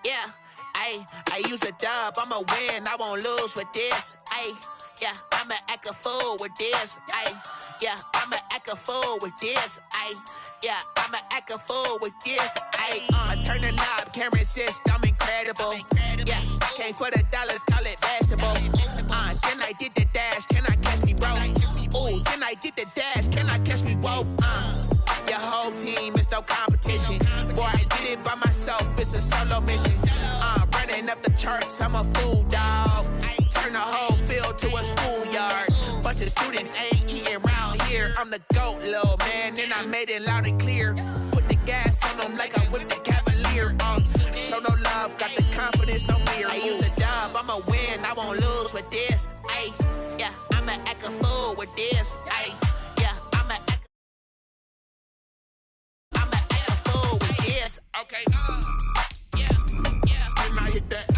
Yeah, I use a dub, I'ma win, I won't lose with this. Yeah, I'ma act a fool with this. Yeah, I'ma act a fool with this. Yeah, I'ma act a fool with this. I turn the knob, can't resist, I'm incredible. Yeah, came for the dollars, call it vegetable. Then I did the dash, can I catch me, bro? Ooh, then I did the dash, can I catch me, whoa? Your whole team is no competition. Boy, I did it by myself, it's a solo mission. Running up the charts, I'm a fool, dog. Turn the whole field to a schoolyard. Bunch of students ain't eating round here. I'm the GOAT, little man, and I made it loud and clear. Put the gas on them like I'm with the Cavalier. Show no love, got the confidence, no fear. I use a dub, I'ma win, I won't lose with this. Yeah, I'ma act a fool with this. Yeah, I'ma act a fool with this. Okay, yeah, and I hit that.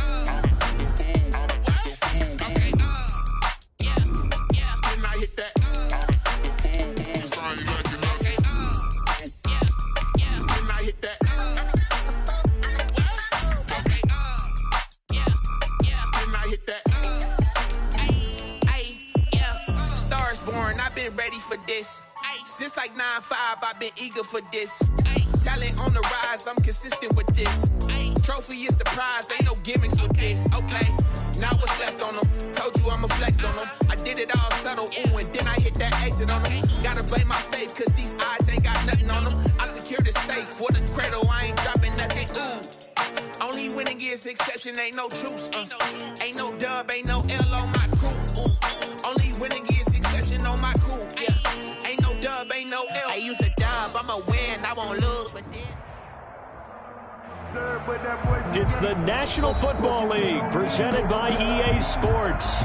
Ready for this. Since like 9-5, I've been eager for this. Talent on the rise, I'm consistent with this. Trophy is the prize, ain't no gimmicks with this. Okay, now what's left on them? Told you I'ma flex on them. I did it all subtle, ooh, and then I hit that exit on them. Gotta blame my faith, cause these odds ain't got nothing on them. I secured the safe for the cradle, I ain't dropping nothing, ooh. Only winning is exception, ain't no truce. Ain't no dub, ain't no L on my crew, ooh. Only winning is exception on my crew, yeah. Ain't no dub, ain't no L. I use a dub, I'ma win, I won't lose with this. It's the National Football League presented by EA Sports.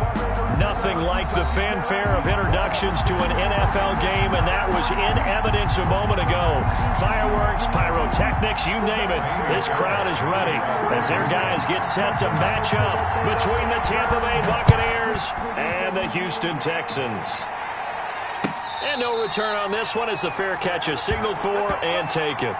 Nothing like the fanfare of introductions to an NFL game, and that was in evidence a moment ago. Fireworks, pyrotechnics, you name it. This crowd is ready as their guys get set to match up between the Tampa Bay Buccaneers and the Houston Texans. And no return on this one as the fair catch is signaled for and taken.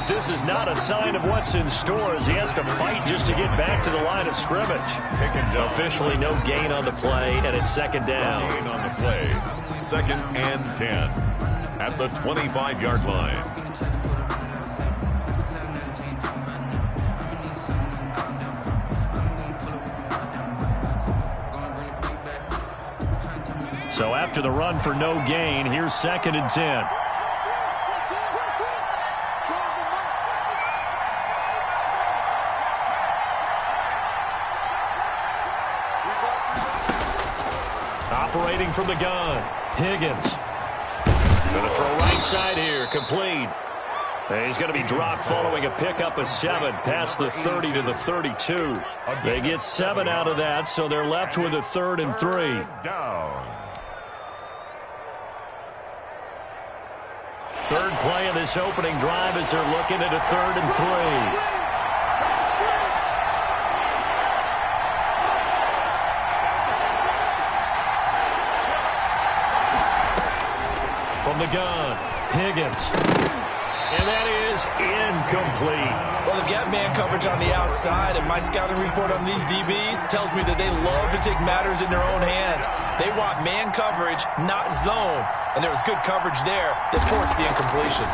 This is not a sign of what's in store as he has to fight just to get back to the line of scrimmage. Officially no gain on the play, and it's second down. Gain on the play. 2nd and 10 at the 25-yard line. So after the run for no gain, here's 2nd and 10. Operating from the gun, Higgins. Going to throw right side here, complete. And he's going to be dropped following a pickup of 7 past the 30 to the 32. They get 7 out of that, so they're left with a 3rd and 3. Third play of this opening drive as they're looking at a 3rd and 3. From the gun, Higgins. And that is incomplete. Well, they've got man coverage on the outside, and my scouting report on these DBs tells me that they love to take matters in their own hands. They want man coverage, not zone. And there was good coverage there that forced the incompletion.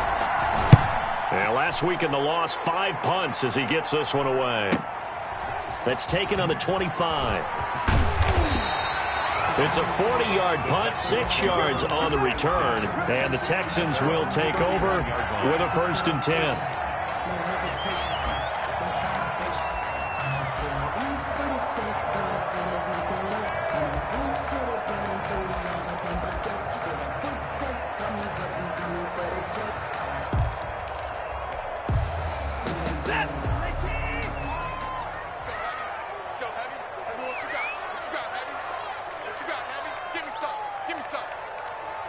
Yeah, last week in the loss, 5 punts as he gets this one away. That's taken on the 25. It's a 40-yard punt, 6 yards on the return, and the Texans will take over with a 1st and 10. you got, Heavy? Give me some. Give me some.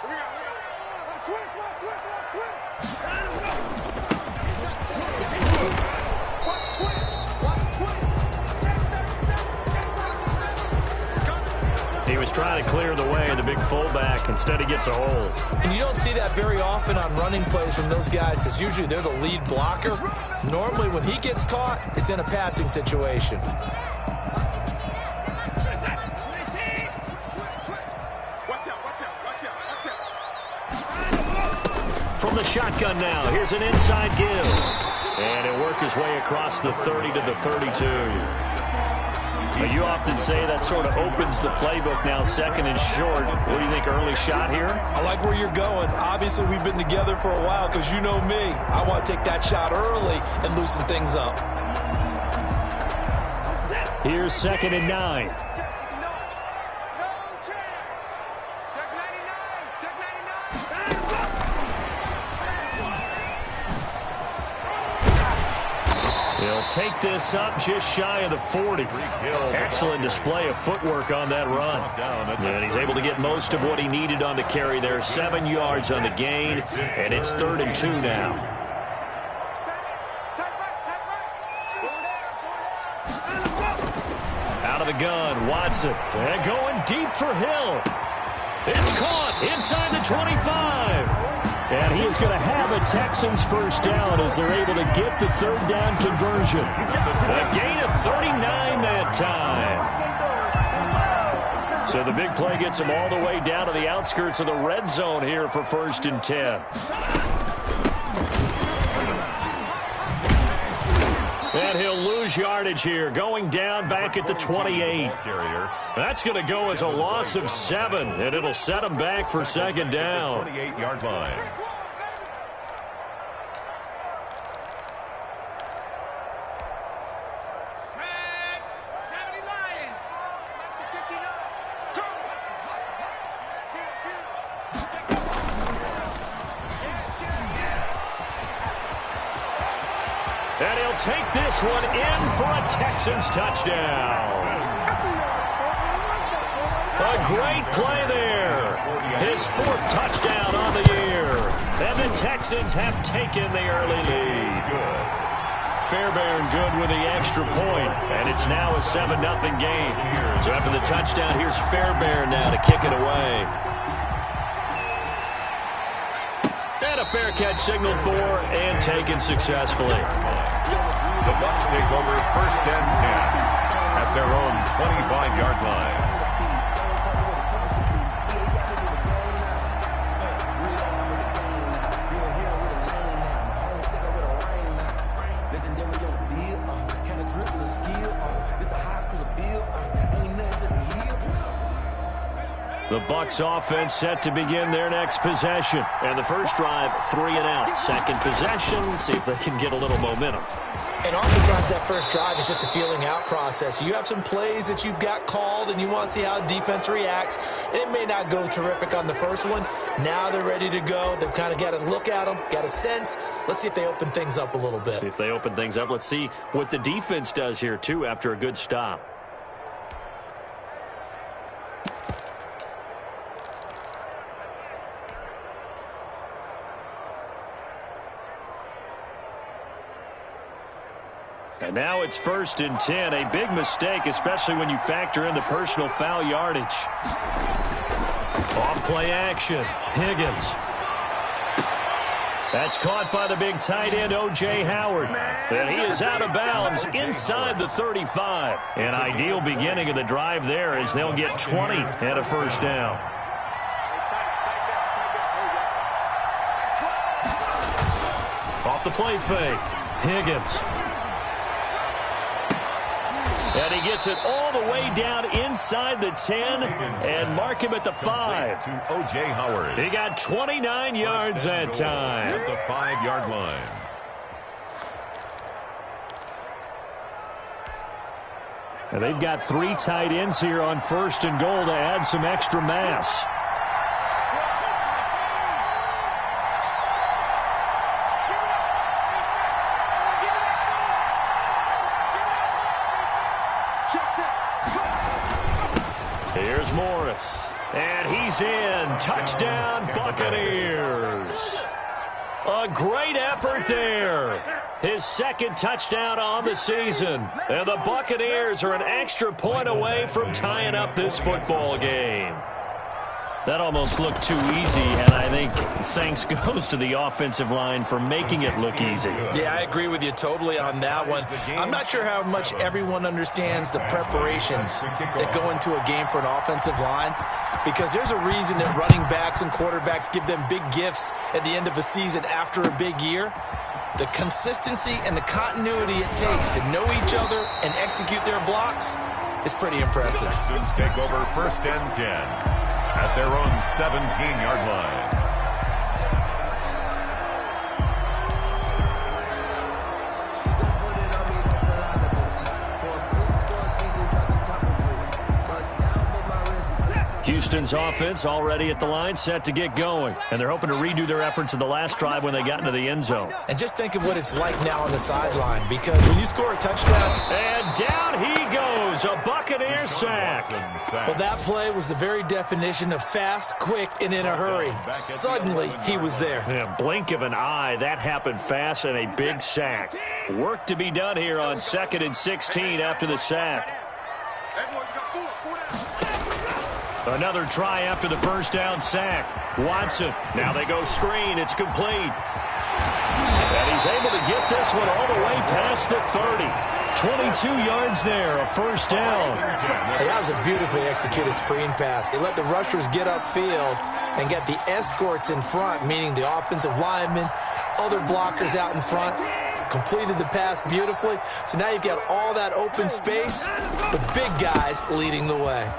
We got. Switch. He was trying to clear the way, the big fullback. Instead, he gets a hole. And you don't see that very often on running plays from those guys because usually they're the lead blocker. Normally, when he gets caught, it's in a passing situation. From the shotgun now, here's an inside give. And he'll work his way across the 30 to the 32. You often say that sort of opens the playbook now, second and short. What do you think, early shot here? I like where you're going. Obviously, we've been together for a while because you know me. I want to take that shot early and loosen things up. Here's 2nd and 9. He'll take this up just shy of the 40. Excellent display of footwork on that run. And he's able to get most of what he needed on the carry there. 7 yards on the gain, and it's 3rd and 2 now. Out of the gun, Watson. And going deep for Hill. It's caught inside the 25. And he is going to have a Texans first down as they're able to get the 3rd down conversion. A gain of 39 that time. So the big play gets him all the way down to the outskirts of the red zone here for 1st and 10. And he'll lose yardage here, going down back at the 28. That's going to go as a loss of 7, and it'll set him back for 2nd down. 28-yard line. And he'll take this one in for a Texans touchdown. A great play there. His 4th touchdown on the year. And the Texans have taken the early lead. Fairbairn good with the extra point. And it's now a 7-0 game. So after the touchdown, here's Fairbairn now to kick it away. And a fair catch signaled for and taken successfully. The Bucs take over 1st and 10 at their own 25-yard line. The Bucs offense set to begin their next possession. And the first drive, 3 and out. Second possession, see if they can get a little momentum. And oftentimes that first drive is just a feeling out process. You have some plays that you've got called and you want to see how defense reacts. And it may not go terrific on the first one. Now they're ready to go. They've kind of got to look at them, got a sense. Let's see if they open things up a little bit. See if they open things up. Let's see what the defense does here, too, after a good stop. And now it's 1st and 10. A big mistake, especially when you factor in the personal foul yardage. Off play action. Higgins. That's caught by the big tight end, O.J. Howard. And he is out of bounds inside the 35. An ideal beginning of the drive there as they'll get 20 and a first down. Off the play fake. Higgins. And he gets it all the way down inside the 10 and mark him at the 5. To O.J. Howard. He got 29 yards that time. At the 5-yard line. And they've got 3 tight ends here on 1st and goal to add some extra mass. Morris. And he's in. Touchdown, Buccaneers. A great effort there. His second touchdown on the season. And the Buccaneers are an extra point away from tying up this football game. That almost looked too easy, and I think thanks goes to the offensive line for making it look easy. Yeah, I agree with you totally on that one. I'm not sure how much everyone understands the preparations that go into a game for an offensive line, because there's a reason that running backs and quarterbacks give them big gifts at the end of a season after a big year. The consistency and the continuity it takes to know each other and execute their blocks is pretty impressive. Texans take over 1st and 10. At their own 17-yard line. Houston's offense already at the line, set to get going. And they're hoping to redo their efforts in the last drive when they got into the end zone. And just think of what it's like now on the sideline, because when you score a touchdown... And down he goes, a Buccaneer sack. Well, that play was the very definition of fast, quick, and in a hurry. Suddenly, he was there. Yeah, blink of an eye, that happened fast, and a big sack. Work to be done here on 2nd and 16 after the sack. Another try after the first down sack. Watson, now they go screen, it's complete. And he's able to get this one all the way past the 30. 22 yards there, a first down. Hey, that was a beautifully executed screen pass. He let the rushers get upfield and get the escorts in front, meaning the offensive linemen, other blockers out in front. Completed the pass beautifully. So now you've got all that open space, the big guys leading the way.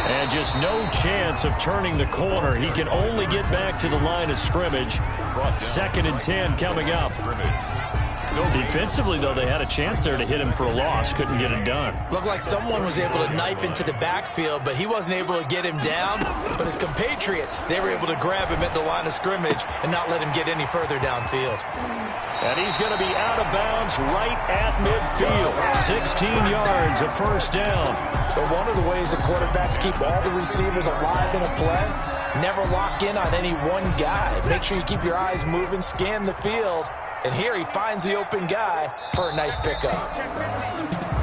And just no chance of turning the corner. He can only get back to the line of scrimmage. 2nd and 10 coming up. Defensively, though, they had a chance there to hit him for a loss. Couldn't get it done. Looked like someone was able to knife into the backfield, but he wasn't able to get him down. But his compatriots, they were able to grab him at the line of scrimmage and not let him get any further downfield. And he's going to be out of bounds right at midfield. 16 yards, a first down. But one of the ways the quarterbacks keep all the receivers alive in a play, never lock in on any one guy. Make sure you keep your eyes moving, scan the field. And here he finds the open guy for a nice pickup.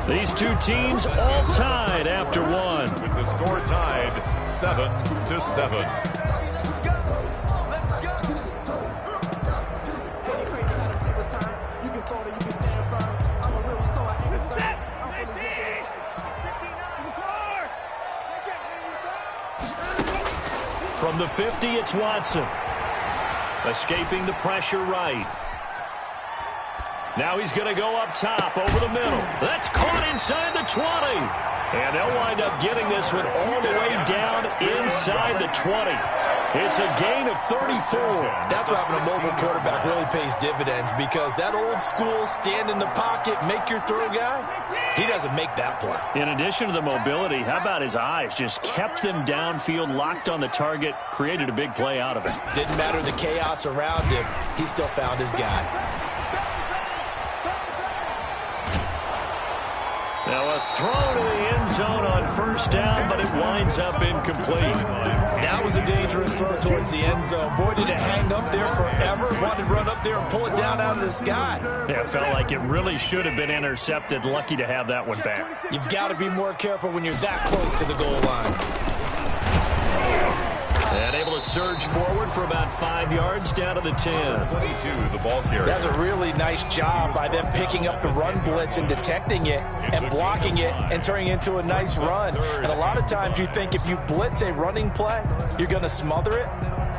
These two teams all tied after one. With the score tied 7-7. From the 50, it's Watson. Escaping the pressure right. Now he's going to go up top over the middle. That's caught inside the 20. And they'll wind up getting this one all the way down inside the 20. It's a gain of 34. That's why having a mobile quarterback really pays dividends, because that old school stand in the pocket, make your throw guy, he doesn't make that play. In addition to the mobility, how about his eyes? Just kept them downfield, locked on the target, created a big play out of it. Didn't matter the chaos around him. He still found his guy. Now a throw to the end zone on first down, but it winds up incomplete. That was a dangerous throw towards the end zone. Boy, did it hang up there forever. Wanted to run up there and pull it down out of the sky. Yeah, it felt like it really should have been intercepted. Lucky to have that one back. You've got to be more careful when you're that close to the goal line. And able to surge forward for about 5 yards down to the 10. 22, the ball carrier. That's a really nice job by them picking up the run blitz and detecting it and blocking it and turning it into a nice run. And a lot of times you think if you blitz a running play, you're going to smother it.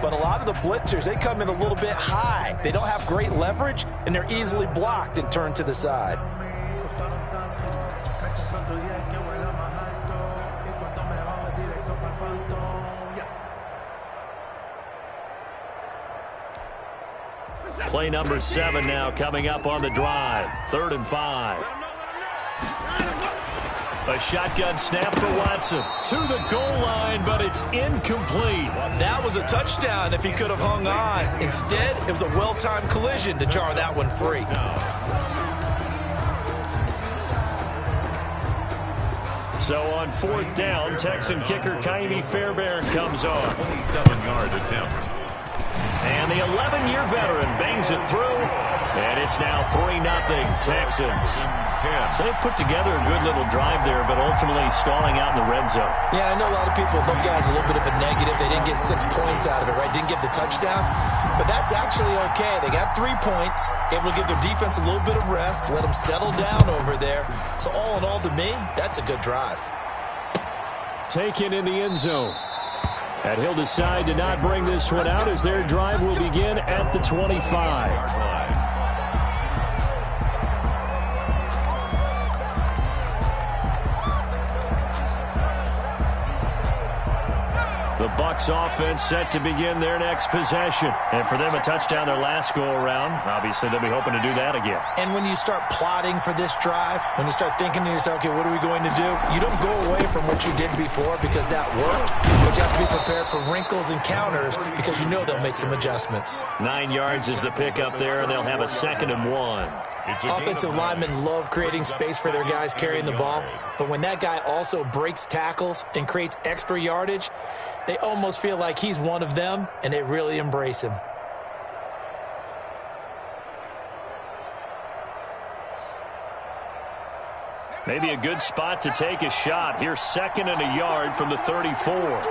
But a lot of the blitzers, they come in a little bit high. They don't have great leverage, and they're easily blocked and turned to the side. Play number 7 now coming up on the drive. 3rd and 5. A shotgun snap for Watson. To the goal line, but it's incomplete. That was a touchdown if he could have hung on. Instead, it was a well-timed collision to jar that one free. So on 4th down, Texan kicker Kaimi Fairbairn comes on. 27-yard attempt. And the 11-year veteran bangs it through. And it's now 3-0 Texans. So they put together a good little drive there, but ultimately stalling out in the red zone. Yeah, I know a lot of people look at it as a little bit of a negative. They didn't get 6 points out of it, right? Didn't get the touchdown. But that's actually okay. They got 3 points, able to give their defense a little bit of rest, let them settle down over there. So all in all, to me, that's a good drive. Taken in the end zone. And he'll decide to not bring this one out as their drive will begin at the 25. The Bucs offense set to begin their next possession. And for them, a touchdown their last go-around. Obviously, they'll be hoping to do that again. And when you start plotting for this drive, when you start thinking to yourself, okay, what are we going to do? You don't go away from what you did before because that worked, but you have to be prepared for wrinkles and counters because you know they'll make some adjustments. 9 yards is the pickup there, and they'll have a 2nd and 1. Offensive linemen love creating space for their guys carrying the ball, but when that guy also breaks tackles and creates extra yardage, they almost feel like he's one of them, and they really embrace him. Maybe a good spot to take a shot. Here's 2nd and a yard from the 34.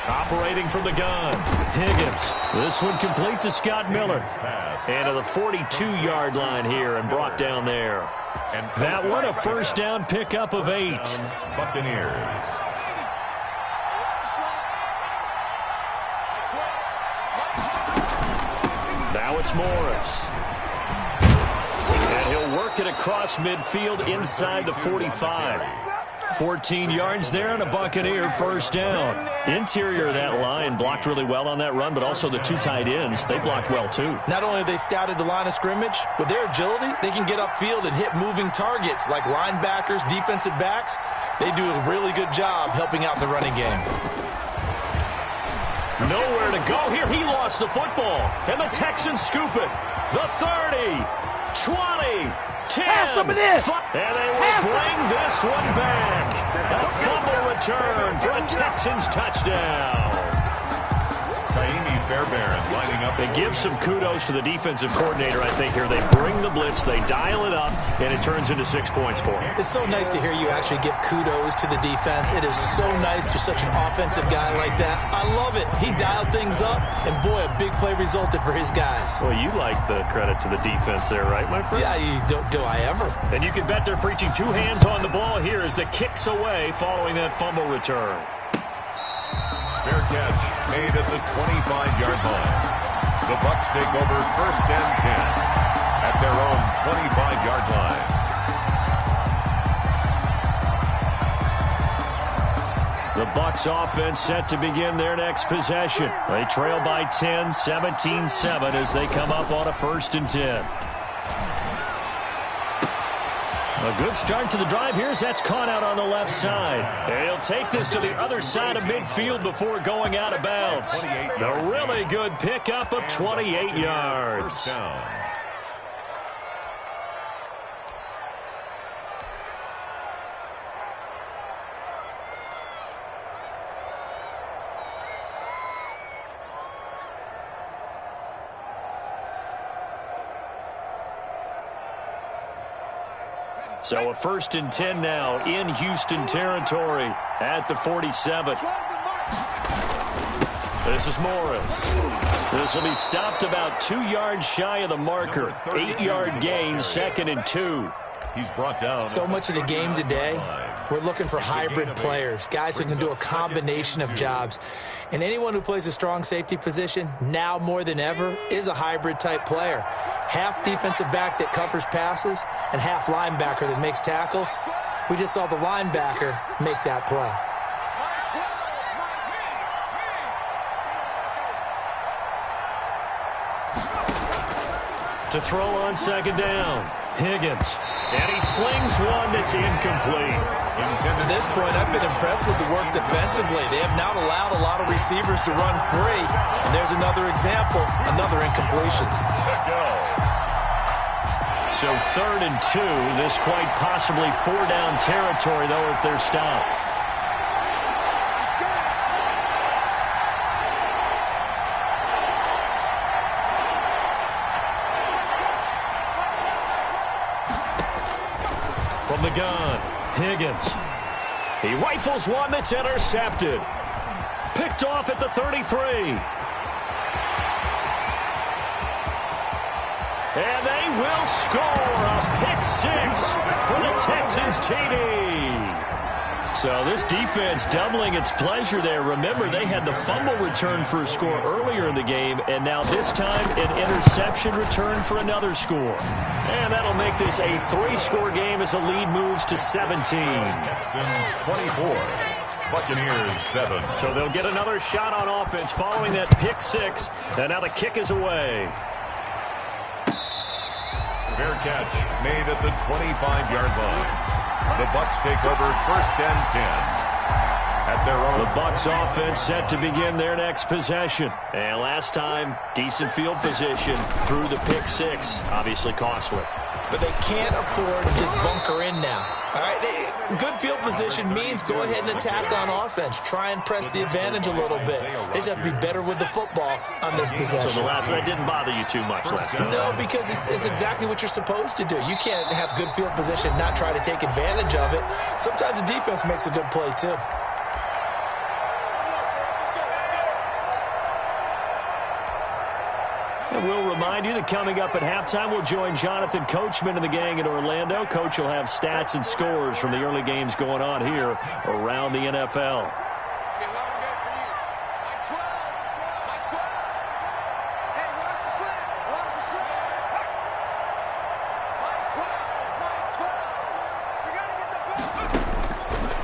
Operating from the gun, Higgins. This one complete to Scott Miller. And to the 42-yard line here and brought down there. And that one a first down pickup of 8. Buccaneers. Now it's Morris. And he'll work it across midfield inside the 45. 14 yards there and a Buccaneer first down. Interior of that line blocked really well on that run, but also the 2 tight ends, they blocked well too. Not only have they scouted the line of scrimmage, with their agility, they can get upfield and hit moving targets like linebackers, defensive backs. They do a really good job helping out the running game. Nowhere to go here. He lost the football, and the Texans scoop it. The 30, 20, 10. Pass some of this. And they will bring this one back. A fumble return for a Texans touchdown. Kaimi Fairbairn lining up. They give some kudos to the defensive coordinator, I think, here. They bring the blitz, they dial it up, and it turns into 6 points for him. It's so nice to hear you actually give kudos to the defense. It is so nice you're such an offensive guy like that. I love it. He dialed things up, and boy, a big play resulted for his guys. Well, you like the credit to the defense there, right, my friend? Yeah, do I ever? And you can bet they're preaching 2 hands on the ball here as the kicks away following that fumble return. Fair catch made at the 25-yard line. The Bucs take over 1st and 10 at their own 25-yard line. The Bucs offense set to begin their next possession. They trail by 10, 17-7 as they come up on a 1st and 10. A good start to the drive here as that's caught out on the left side. And he'll take this to the other side of midfield before going out of bounds. A really good pickup of 28 yards. So a 1st and 10 now in Houston territory at the 47. This is Morris. This will be stopped about 2 yards shy of the marker. 8-yard gain, 2nd and 2. He's brought down. So much of the game today, we're looking for hybrid players, guys who can do a combination of jobs. And anyone who plays a strong safety position, now more than ever, is a hybrid type player. Half defensive back that covers passes and half linebacker that makes tackles. We just saw the linebacker make that play. To throw on 2nd down, Higgins. And he slings one that's incomplete. To this point, I've been impressed with the work defensively. They have not allowed a lot of receivers to run free. And there's another example, another incompletion. So 3rd and 2. This quite possibly 4-down territory, though, if they're stopped. From the gun, Higgins. He rifles one that's intercepted. Picked off at the 33. And they will score a pick 6 for the Texans TD. So this defense doubling its pleasure there. Remember, they had the fumble return for a score earlier in the game, and now this time an interception return for another score. And that'll make this a 3-score game as the lead moves to 17. Texans 24, Buccaneers 7. So they'll get another shot on offense following that pick 6, and now the kick is away. Fair catch made at the 25-yard line. The Bucs take over 1st and 10 at their own. The Bucs offense set to begin their next possession. And last time, decent field position through the pick 6. Obviously costly. But they can't afford to just bunker in now. All right, good field position means go ahead and attack on offense. Try and press the advantage a little bit. They just have to be better with the football on this possession. So the last one didn't bother you too much last time. No, because it's exactly what you're supposed to do. You can't have good field position, not try to take advantage of it. Sometimes the defense makes a good play, too. And we'll remind you that coming up at halftime, we'll join Jonathan Coachman and the gang in Orlando. Coach will have stats and scores from the early games going on here around the NFL.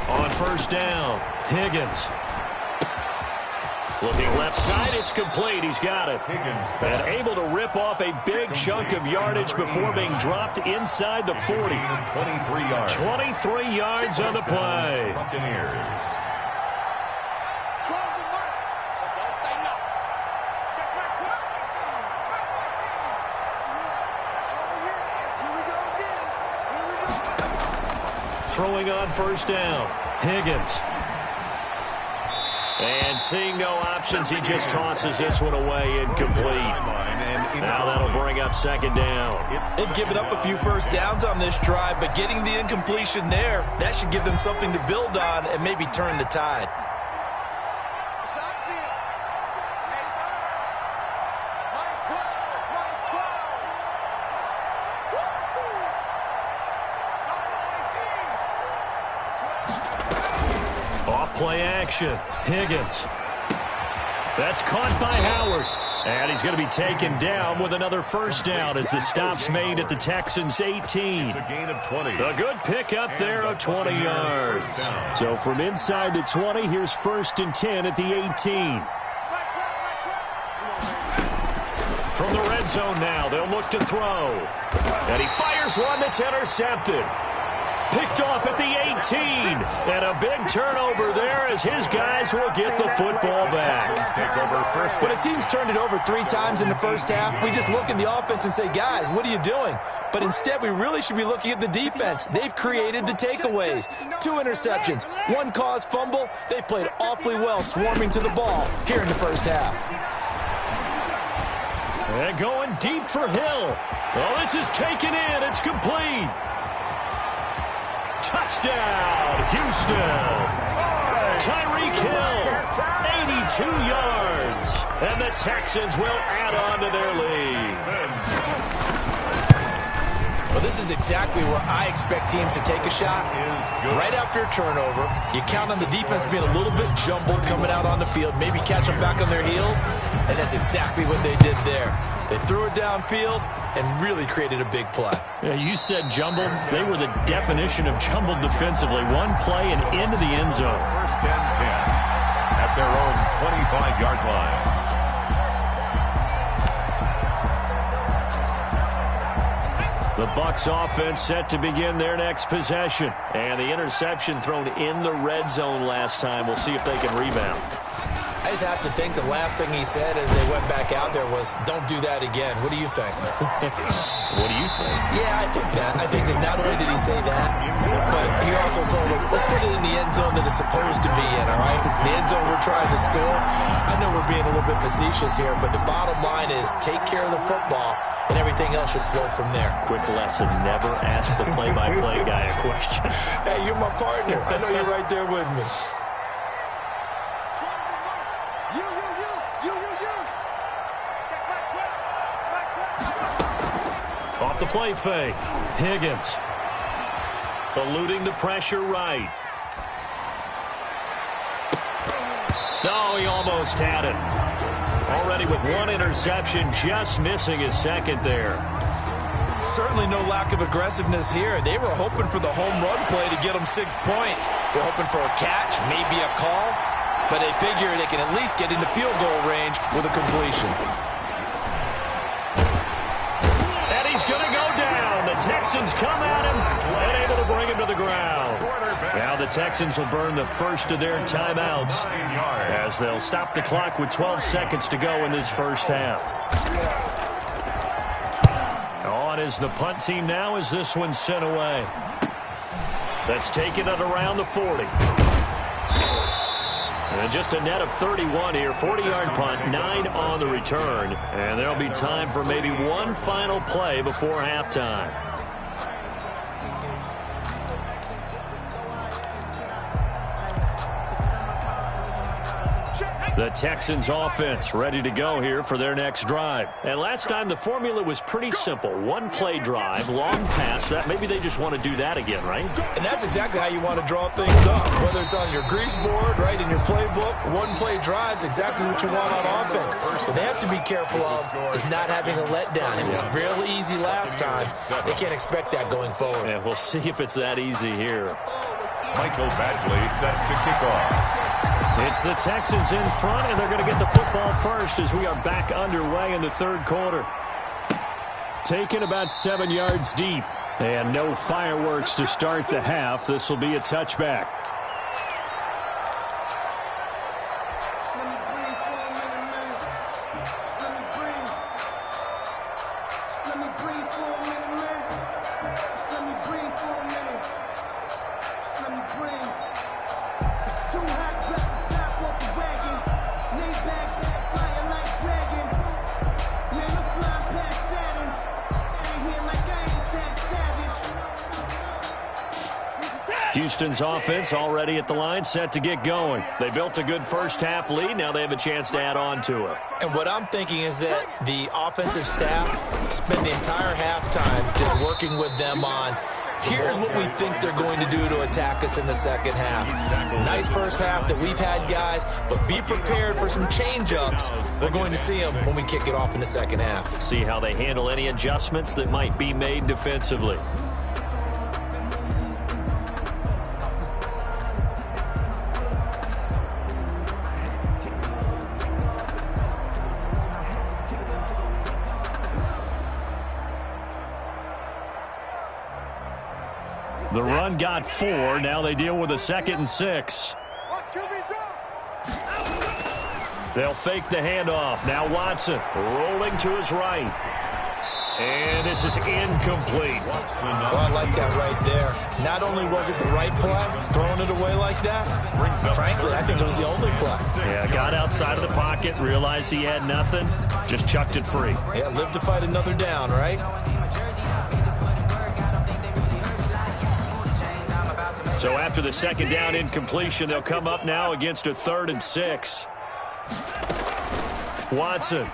On 1st down, Higgins. Looking left side, it's complete. He's got it. And able to rip off a big chunk of yardage before being dropped inside the 40. 23 yards. 23 yards on the play. Buccaneers. Throwing on 1st down, Higgins. And seeing no options, he just tosses this one away incomplete. Now that'll bring up 2nd down. They've given up a few 1st downs on this drive, but getting the incompletion there, that should give them something to build on and maybe turn the tide. Play action. Higgins. That's caught by Howard. And he's going to be taken down with another 1st down as the stop's made at the Texans' 18. It's a gain of 20. A good pickup there of 20 yards. So from inside the 20, here's 1st and 10 at the 18. From the red zone now, they'll look to throw. And he fires one that's intercepted. Picked off at the 18. And a big turnover there as his guys will get the football back. When a team's turned it over 3 times in the 1st half, we just look at the offense and say, guys, what are you doing? But instead, we really should be looking at the defense. They've created the takeaways. 2 interceptions, 1 caused fumble. They played awfully well swarming to the ball here in the 1st half. And going deep for Hill. Well, this is taken in. It's complete. Touchdown, Houston. Tyreek Hill, 82 yards. And the Texans will add on to their lead. Well, this is exactly where I expect teams to take a shot. Right after a turnover, you count on the defense being a little bit jumbled coming out on the field, maybe catch them back on their heels, and that's exactly what they did there. They threw it downfield and really created a big play. Yeah, you said jumbled. They were the definition of jumbled defensively. One play and into the end zone. 1st and 10 at their own 25-yard line. The Bucs offense set to begin their next possession. And the interception thrown in the red zone last time. We'll see if they can rebound. I just have to think the last thing he said as they went back out there was, don't do that again. What do you think? What do you think? Yeah, I think that. I think that not only did he say that, but he also told him, let's put it in the end zone that it's supposed to be in, all right? The end zone we're trying to score. I know we're being a little bit facetious here, but the bottom line is take care of the football, and everything else should flow from there. Quick lesson, never ask the play-by-play guy a question. Hey, you're my partner. I know you're right there with me. Off the play fake. Higgins. Eluding the pressure right. No, he almost had it. Already with one interception, just missing his second there. Certainly no lack of aggressiveness here. They were hoping for the home run play to get them 6 points. They're hoping for a catch, maybe a call, but they figure they can at least get into field goal range with a completion. And he's going to go down. The Texans come at him and able to bring him to the ground. Now the Texans will burn the first of their timeouts as they'll stop the clock with 12 seconds to go in this first half. On is the punt team now as this one's sent away. That's taken at around the 40. And just a net of 31 here. 40-yard punt, 9 on the return. And there'll be time for maybe one final play before halftime. The Texans offense ready to go here for their next drive. And last time the formula was pretty simple. One play drive, long pass. That maybe they just want to do that again, right? And that's exactly how you want to draw things up. Whether it's on your grease board, right, in your playbook, one play drive is exactly what you want on offense. What they have to be careful of is not having a letdown. It was real easy last time. They can't expect that going forward. And we'll see if it's that easy here. Michael Badgley set to kick off. It's the Texans in front, and they're going to get the football first as we are back underway in the third quarter. Taken about 7 yards deep, and no fireworks to start the half. This will be a touchback. Houston's offense already at the line, set to get going. They built a good first-half lead. Now they have a chance to add on to it. And what I'm thinking is that the offensive staff spent the entire halftime just working with them on, here's what we think they're going to do to attack us in the second half. Nice first half that we've had, guys, but be prepared for some change-ups. We're going to see them when we kick it off in the second half. See how they handle any adjustments that might be made defensively. The run got 4. Now they deal with a 2nd and 6. They'll fake the handoff. Now Watson rolling to his right. And this is incomplete. Oh, I like that right there. Not only was it the right play, throwing it away like that, frankly, I think it was the only play. Yeah, got outside of the pocket, realized he had nothing, just chucked it free. Yeah, live to fight another down, right? So after the second down incompletion, they'll come up now against a 3rd and 6. Watson.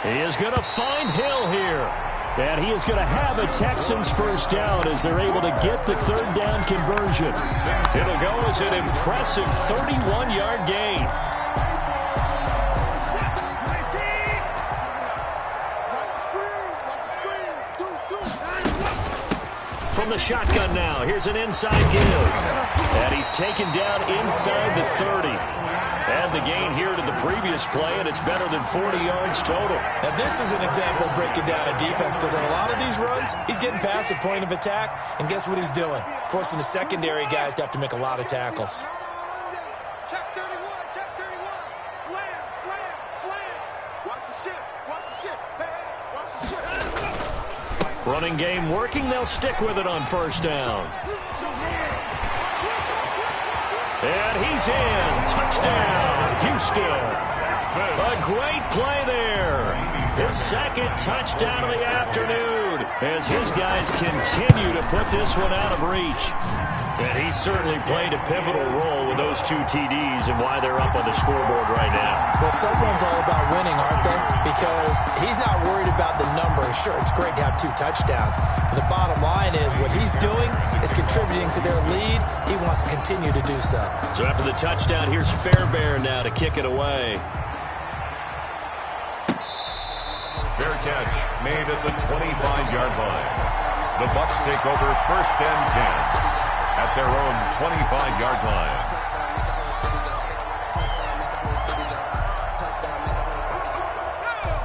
He is going to find Hill here. And he is going to have a Texans first down as they're able to get the 3rd down conversion. It'll go as an impressive 31-yard gain. From the shotgun now, here's an inside give. And he's taken down inside the 30. Add the gain here to the previous play, and it's better than 40 yards total. Now, this is an example of breaking down a defense, because in a lot of these runs, he's getting past the point of attack, and guess what he's doing? Forcing the secondary guys to have to make a lot of tackles. Check 31, check 31. Slam, slam, slam. Watch the ship, watch the ship. Hey, watch the ship. Running game working. They'll stick with it on first down. And he's in. Touchdown, Houston. A great play there. His second touchdown of the afternoon as his guys continue to put this one out of reach. And he certainly played a pivotal role with those 2 TDs and why they're up on the scoreboard right now. Well, someone's all about winning, aren't they? Because he's not worried about the number. Sure, it's great to have 2 touchdowns. But the bottom line is what he's doing is contributing to their lead. He wants to continue to do so. So after the touchdown, here's Fairbairn now to kick it away. Fair catch made at the 25-yard line. The Bucs take over first and 10 at their own 25-yard line.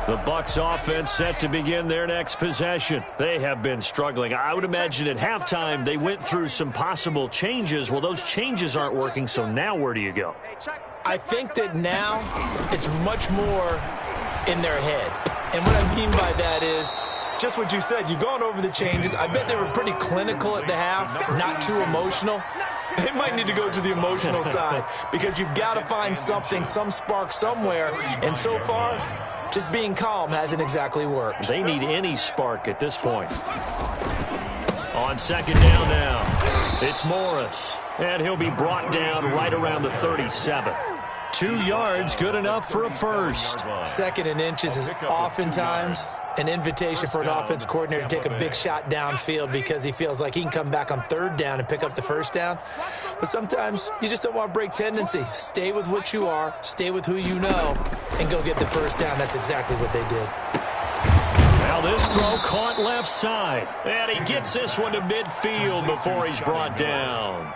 The Bucs offense set to begin their next possession. They have been struggling. I would imagine at halftime they went through some possible changes. Well, those changes aren't working, so now where do you go? I think that now it's much more in their head. And what I mean by that is just what you said. You've gone over the changes. I bet they were pretty clinical at the half, not too emotional. They might need to go to the emotional side because you've got to find something, some spark somewhere. And so far, just being calm hasn't exactly worked. They need any spark at this point. On second down now, it's Morris. And he'll be brought down right around the 37. 2 yards, good enough for a first. 2nd and inches is oftentimes an invitation for an offense coordinator to take a big shot downfield because he feels like he can come back on 3rd down and pick up the first down. But sometimes you just don't want to break tendency. Stay with what you are, stay with who you know, and go get the first down. That's exactly what they did. Now this throw caught left side. And he gets this one to midfield before he's brought down.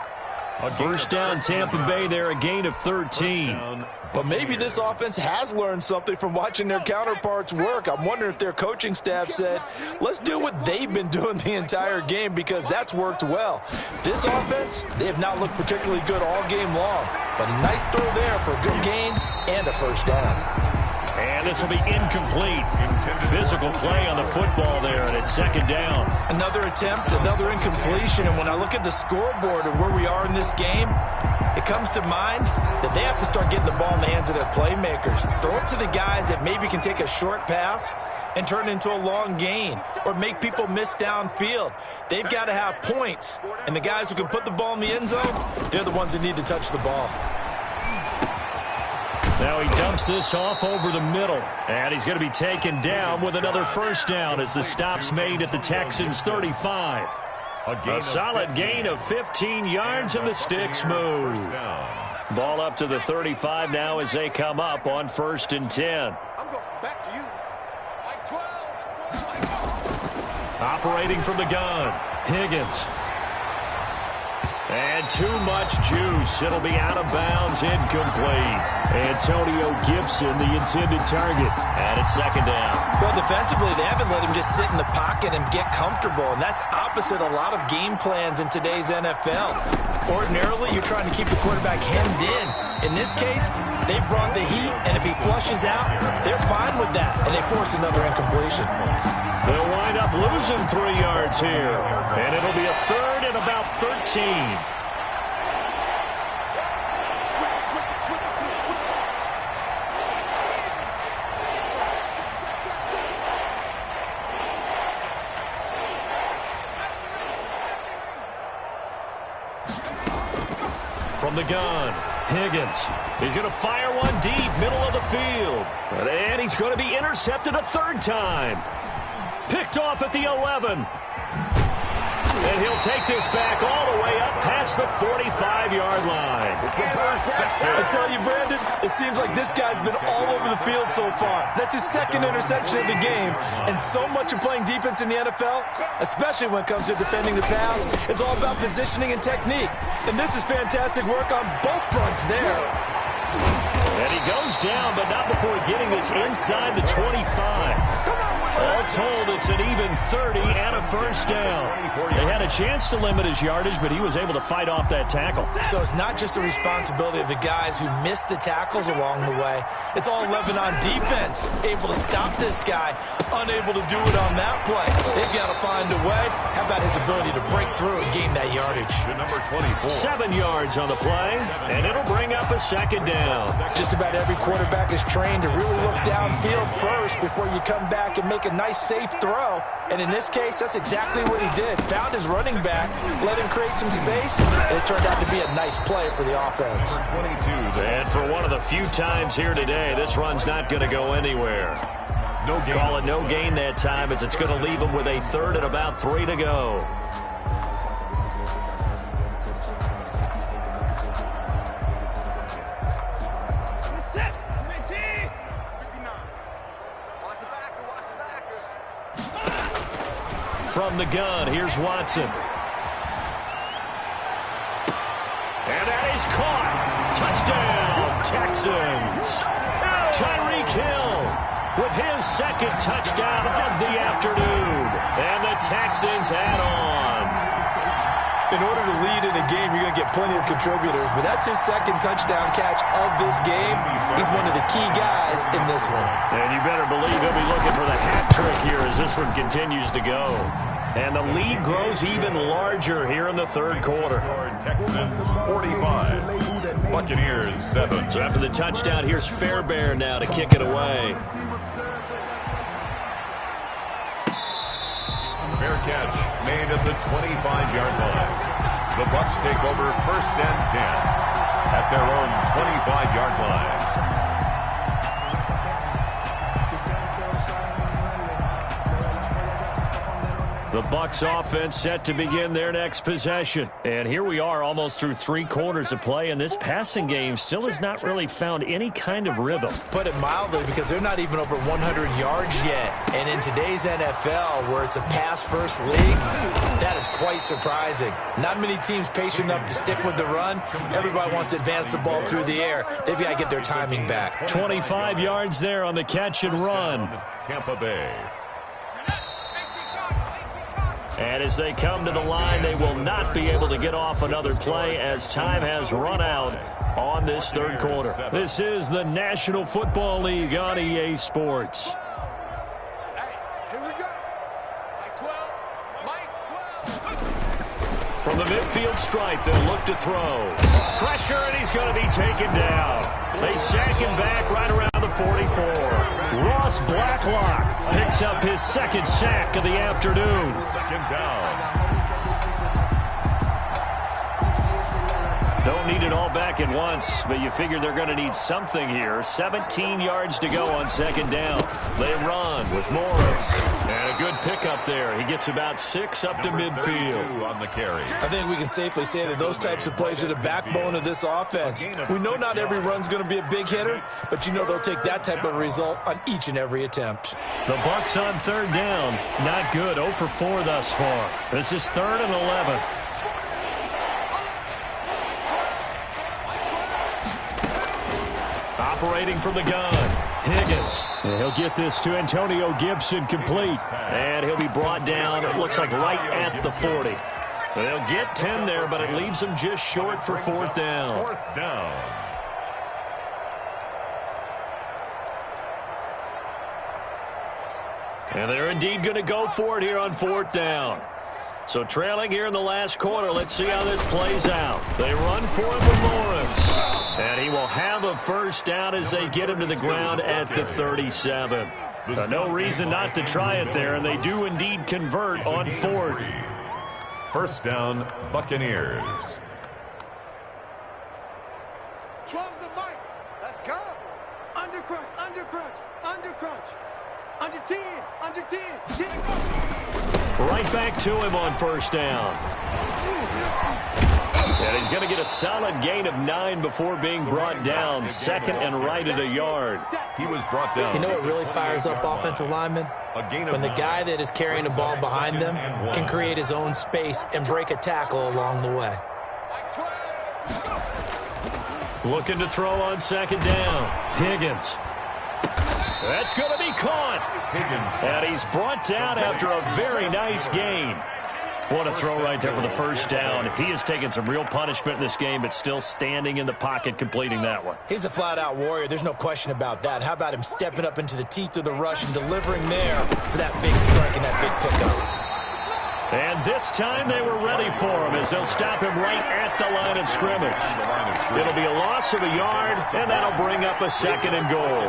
First down, Tampa Bay there, a gain of 13. But maybe this offense has learned something from watching their counterparts work. I'm wondering if their coaching staff said, let's do what they've been doing the entire game because that's worked well. This offense, they have not looked particularly good all game long. But a nice throw there for a good gain and a first down. And this will be incomplete. Physical play on the football there, and it's second down. Another attempt, another incompletion. And when I look at the scoreboard and where we are in this game, it comes to mind that they have to start getting the ball in the hands of their playmakers. Throw it to the guys that maybe can take a short pass and turn it into a long gain or make people miss downfield. They've got to have points. And the guys who can put the ball in the end zone, they're the ones that need to touch the ball. Now he dumps this off over the middle. And he's going to be taken down with another first down as the stop's made at the Texans' 35. A solid gain of 15 yards and the sticks move. Ball up to the 35 now as they come up on 1st and 10. I'm going back to you. Like 12. Operating from the gun, Higgins. And too much juice. It'll be out of bounds, incomplete. Antonio Gibson, the intended target. And it's second down. Well, defensively, they haven't let him just sit in the pocket and get comfortable, and that's opposite a lot of game plans in today's NFL. Ordinarily, you're trying to keep the quarterback hemmed in. In this case, they brought the heat, and if he flushes out, they're fine with that, and they force another incompletion. They'll wind up losing 3 yards here, and it'll be a 3rd and about 13. From the gun, Higgins. He's going to fire one deep, middle of the field. And he's going to be intercepted a 3rd time. Picked off at the 11. And he'll take this back all the way up past the 45-yard line. I tell you, Brandon, it seems like this guy's been all over the field so far. That's his 2nd interception of the game. And so much of playing defense in the NFL, especially when it comes to defending the pass, is all about positioning and technique. And this is fantastic work on both fronts there. And he goes down, but not before getting this inside the 25. All told, it's an even 30 and a first down. They had a chance to limit his yardage, but he was able to fight off that tackle. So it's not just the responsibility of the guys who missed the tackles along the way. It's all 11 on defense, able to stop this guy, unable to do it on that play. They've got to find a way. How about his ability to break through and gain that yardage? Number 24. 7 yards on the play, and it'll bring up a second down. Just about every quarterback is trained to really look downfield first before you come back and make a nice, safe throw. And in this case, that's exactly what he did. Found his running back, let him create some space, and it turned out to be a nice play for the offense. 22. And for one of the few times here today, this run's not going to go anywhere. No gain. Call it no gain that time, as it's going to leave him with a third and about 3 to go. From the gun, here's Watson. And that is caught. Touchdown, Texans. Tyreek Hill with his second touchdown of the afternoon. And the Texans add on. In order to lead in a game, you're going to get plenty of contributors, but that's his second touchdown catch of this game. He's one of the key guys in this one. And you better believe he'll be looking for the hat trick here as this one continues to go. And the lead grows even larger here in the third quarter. Texans 45. Buccaneers 7. So after the touchdown, here's Fairbairn now to kick it away. Fair catch made at the 25-yard line. The Bucs take over first and 10 at their own 25-yard line. The Bucs offense set to begin their next possession. And here we are almost through 3 quarters of play, and this passing game still has not really found any kind of rhythm. Put it mildly, because they're not even over 100 yards yet. And in today's NFL, where it's a pass-first league, that is quite surprising. Not many teams patient enough to stick with the run. Everybody wants to advance the ball through the air. They've got to get their timing back. 25 yards there on the catch and run. Tampa Bay. And as they come to the line, they will not be able to get off another play as time has run out on this third quarter. This is the National Football League on EA Sports. Hey, here we go. Mike 12. Mike 12. From the midfield stripe, they'll look to throw. Pressure, and he's going to be taken down. They sack him back right around the 44. Ross Blacklock picks up his second sack of the afternoon. Second down. Don't need it all back at once, but you figure they're going to need something here. 17 yards to go on second down. They run with Morris. And a good pickup there. He gets about 6 up to midfield. On the carry. I think we can safely say that those types of plays are the backbone of this offense. We know not every run's going to be a big hitter, but you know they'll take that type of result on each and every attempt. The Bucs on third down. Not good. 0 for 4 thus far. This is 3rd and 11. Operating from the gun, Higgins. And he'll get this to Antonio Gibson complete. And he'll be brought down, it looks like right at the 40. They'll get 10 there, but it leaves them just short for 4th down. 4th down. And they're indeed going to go for it here on 4th down. So trailing here in the last quarter, let's see how this plays out. They run for it with Morris. And he will have a first down as they get him to the ground at the 37. No reason not to try it there, and they do indeed convert on 4th. First down, Buccaneers. 12's the mic. Let's go. Under crunch, under crunch, under crunch. Under 10, under 10, 10 go. Right back to him on first down. And he's going to get a solid gain of 9 before being brought down. 2nd and right at a yard. He was brought down. You know what really fires up offensive linemen? When the guy that is carrying the ball behind them can create his own space and break a tackle along the way. Looking to throw on second down. Higgins. That's going to be caught. And he's brought down after a very nice gain. What a throw right there for the first down. He has taken some real punishment in this game, but still standing in the pocket completing that one. He's a flat-out warrior. There's no question about that. How about him stepping up into the teeth of the rush and delivering there for that big strike and that big pickup. And this time they were ready for him as they'll stop him right at the line of scrimmage. It'll be a loss of a yard, and that'll bring up a second and goal.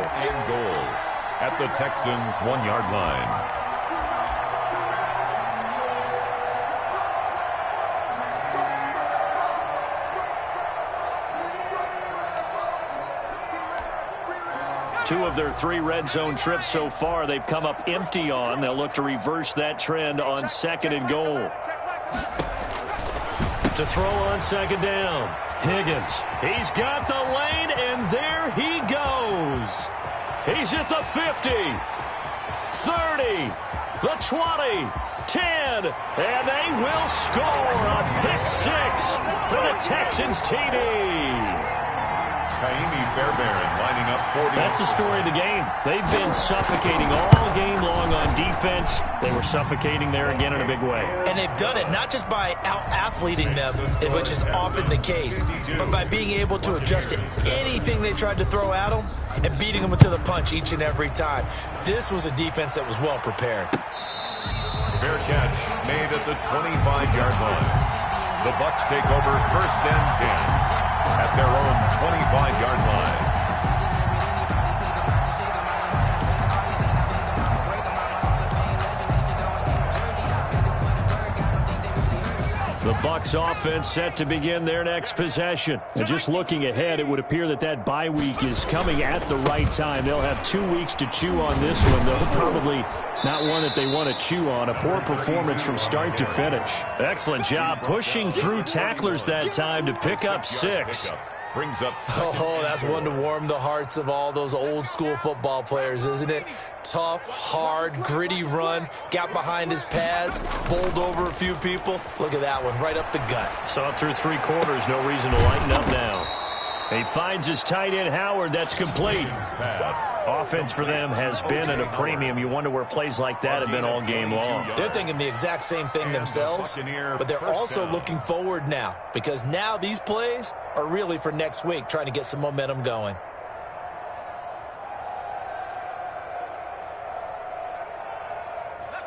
At the Texans' 1-yard line. Two of their 3 red zone trips so far, they've come up empty on. They'll look to reverse that trend on second and goal. To throw on second down. Higgins. He's got the lane, and there he goes. He's at the 50, 30, the 20, 10, and they will score a pick 6 for the Texans TD. Fairbairn lining up 40. That's the story of the game. They've been suffocating all game long on defense. They were suffocating there again in a big way. And they've done it not just by out-athleting them, which is often the case, but by being able to adjust to anything they tried to throw at them and beating them to the punch each and every time. This was a defense that was well prepared. Fair catch made at the 25-yard line. The Bucs take over first and 10. At their own 25-yard line. The Bucs offense set to begin their next possession. And just looking ahead, it would appear that that bye week is coming at the right time. They'll have 2 weeks to chew on this one, though. Probably not one that they want to chew on. A poor performance from start to finish. Excellent job pushing through tacklers that time to pick up 6. Brings up oh, that's one to warm the hearts of all those old school football players, isn't it? Tough, hard, gritty run, got behind his pads, bowled over a few people. Look at that one, right up the gut. Saw through 3 quarters, no reason to lighten up now. He finds his tight end, Howard. That's complete. Offense for them has been at a premium. You wonder where plays like that have been all game long. They're thinking the exact same thing themselves, but they're also looking forward now because now these plays are really for next week, trying to get some momentum going.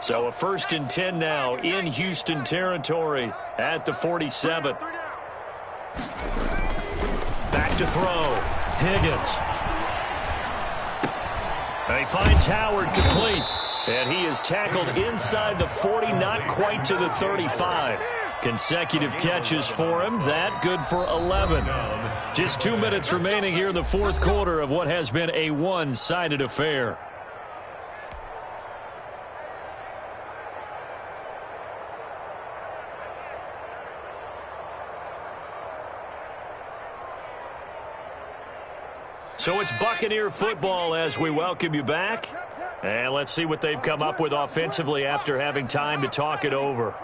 So a first and 10 now in Houston territory at the 47. Back to throw. Higgins. And he finds Howard complete. And he is tackled inside the 40, not quite to the 35. Consecutive catches for him. That good for 11. Just 2 minutes remaining here in the fourth quarter of what has been a one-sided affair. So it's Buccaneer football as we welcome you back. And let's see what they've come up with offensively after having time to talk it over.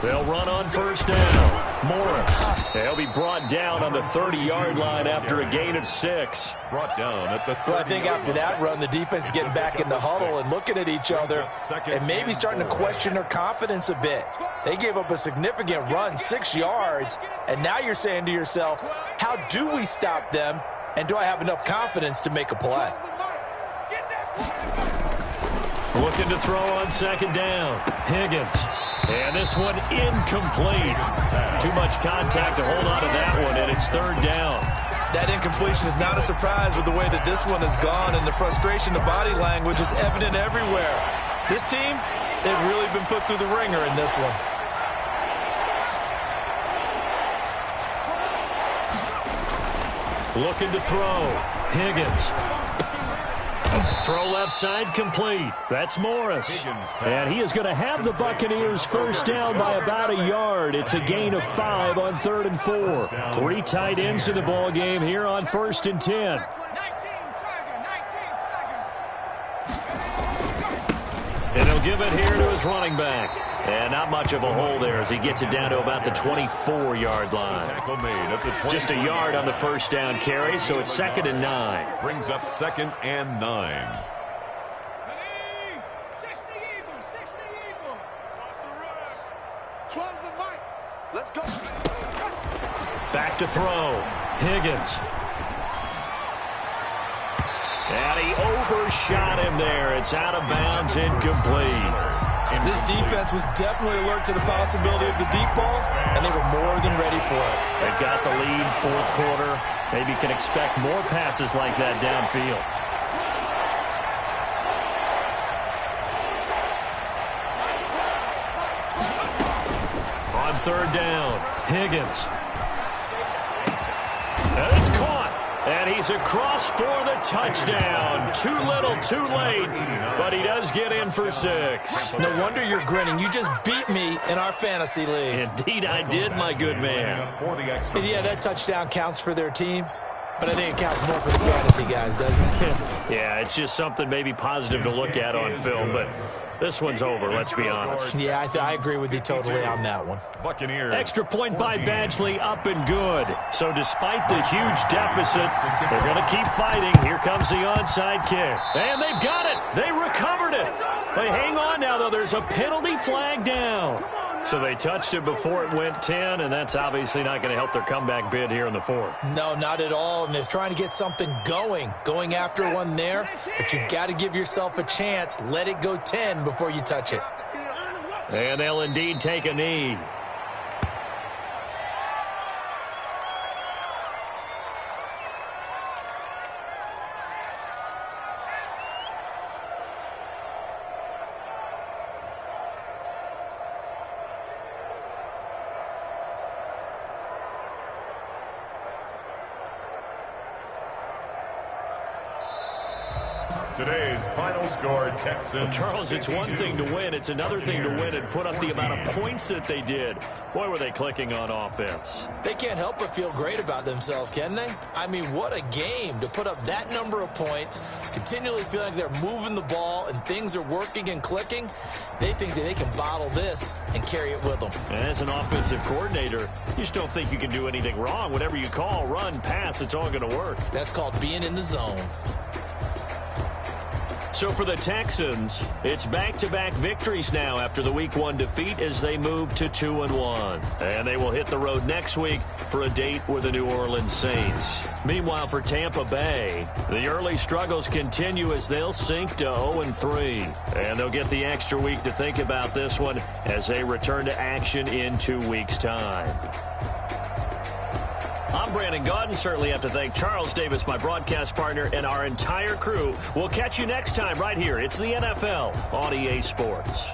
They'll run on first down. Morris. They'll be brought down on the 30-yard line after a gain of 6. Brought down at the 30. Well, I think after that run, the defense is getting back in the huddle and looking at each other and maybe starting to question their confidence a bit. They gave up a significant run, 6 yards, and now you're saying to yourself, how do we stop them, and do I have enough confidence to make a play? Looking to throw on second down. Higgins. And this one incomplete. Too much contact to hold on to that one, and it's third down. That incompletion is not a surprise with the way that this one has gone, and the frustration of body language is evident everywhere. This team, they've really been put through the ringer in this one. Looking to throw. Higgins. Throw left side complete. That's Morris. And he is going to have the Buccaneers first down by about a yard. It's a gain of 5 on 3rd and 4. 3 tight ends in the ball game here on 1st and 10. And he'll give it here to his running back. And not much of a hole there as he gets it down to about the 24-yard line. Tackle made at the 20. Just a yard on the first down carry, so it's 2nd and 9. Brings up 2nd and 9. 12's the mic. Let's go. Back to throw. Higgins. And he overshot him there. It's out of bounds, incomplete. This defense was definitely alert to the possibility of the deep ball, and they were more than ready for it. They've got the lead, 4th quarter. Maybe can expect more passes like that downfield. On 3rd down, Higgins. And it's caught. And he's across for the touchdown. Too little, too late. But he does get in for 6. No wonder you're grinning. You just beat me in our fantasy league. Indeed I did, my good man. And yeah, that touchdown counts for their team. But I think it counts more for the fantasy guys, doesn't it? Yeah, it's just something maybe positive to look at on film. But this one's over, let's be honest. Yeah, I agree with you totally on that one. Buccaneers. Extra point by Badgley, up and good. So despite the huge deficit, they're going to keep fighting. Here comes the onside kick. And they've got it. They recovered it. They hang on now, though. There's a penalty flag down. So they touched it before it went 10, and that's obviously not going to help their comeback bid here in the 4th. No, not at all. And they're trying to get something going after one there. But you've got to give yourself a chance. Let it go 10 before you touch it. And they'll indeed take a knee. Today's final score, Texans. Well, Charles, it's one thing to win. It's another thing to win and put up the amount of points that they did. Boy, were they clicking on offense. They can't help but feel great about themselves, can they? I mean, what a game to put up that number of points, continually feeling like they're moving the ball and things are working and clicking. They think that they can bottle this and carry it with them. And as an offensive coordinator, you just don't think you can do anything wrong. Whatever you call, run, pass, it's all going to work. That's called being in the zone. So for the Texans, it's back-to-back victories now after the Week 1 defeat as they move to 2-1. And they will hit the road next week for a date with the New Orleans Saints. Meanwhile, for Tampa Bay, the early struggles continue as they'll sink to 0-3. And they'll get the extra week to think about this one as they return to action in 2 weeks' time. I'm Brandon Gaudin. Certainly have to thank Charles Davis, my broadcast partner, and our entire crew. We'll catch you next time right here. It's the NFL on EA Sports.